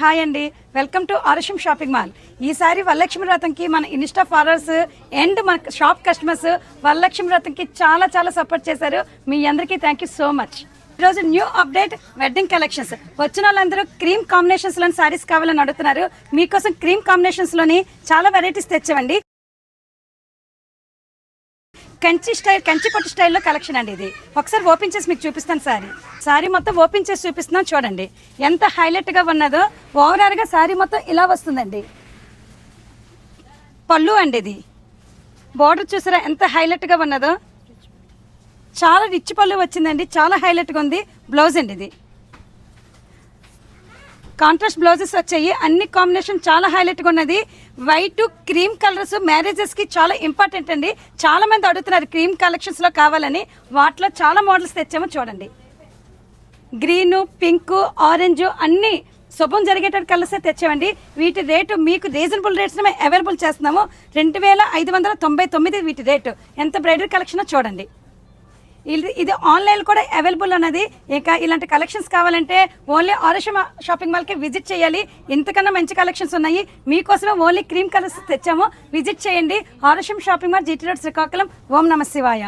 Hi అండి, welcome to RM shopping mall. ఈసారి వరలక్ష్మి వ్రతంకి మన ఇన్స్టా ఫాలోవర్స్ అండ్ మన షాప్ కస్టమర్స్ వరలక్ష్మి వ్రతంకి చాలా చాలా సపోర్ట్ చేశారు. మీ అందరికీ థ్యాంక్ యూ సో మచ్. ఈరోజు న్యూ అప్డేట్ వెడ్డింగ్ కలెక్షన్స్. వచ్చిన వాళ్ళందరూ క్రీమ్ కాంబినేషన్స్లోని శారీస్ కావాలని అడుగుతున్నారు. మీకోసం క్రీమ్ కాంబినేషన్స్లోని చాలా వెరైటీస్ తెచ్చామండి. కంచి పట్టు స్టైల్లో కలెక్షన్ అండి. ఇది ఒకసారి ఓపెన్ చేసి మీకు చూపిస్తాను. శారీ మొత్తం ఓపెన్ చేసి చూపిస్తున్నాను. చూడండి ఎంత హైలైట్గా ఉన్నదో. ఓవరాల్గా శారీ మొత్తం ఇలా వస్తుందండి. పళ్ళు అండి, ఇది బార్డర్ చూసారా ఎంత హైలైట్గా ఉన్నదో. చాలా రిచ్ పళ్ళు వచ్చిందండి, చాలా హైలైట్గా ఉంది. బ్లౌజ్ అండి, ఇది కాంట్రాస్ట్ బ్లౌజెస్ వచ్చాయి. అన్ని కాంబినేషన్ చాలా హైలైట్గా ఉన్నది. వైట్ క్రీమ్ కలర్స్ మ్యారేజెస్కి చాలా ఇంపార్టెంట్ అండి. చాలా మంది అడుగుతున్నారు క్రీమ్ కలెక్షన్స్లో కావాలని. వాటిలో చాలా మోడల్స్ తెచ్చామో చూడండి. గ్రీను, పింక్, ఆరెంజ్ అన్నీ శుభం జరిగేటట్టు కలర్సే తెచ్చామండి. వీటి రేటు మీకు రీజనబుల్ రేట్స్ మేము అవైలబుల్ చేస్తున్నాము. 2599 వీటి రేటు. ఎంత బ్రైడల్ కలెక్షనో చూడండి. ఇది ఆన్లైన్ కూడా అవైలబుల్ ఉన్నది. ఇక ఇలాంటి కలెక్షన్స్ కావాలంటే ఓన్లీ ఆర్ఎం షాపింగ్ మాల్కి విజిట్ చేయాలి. ఇంతకన్నా మంచి కలెక్షన్స్ ఉన్నాయి. మీకోసమే ఓన్లీ క్రీమ్ కలర్స్ తెచ్చాము. విజిట్ చేయండి. RM shopping mall, GT road, Srikakulam. ఓం నమ శివాయ.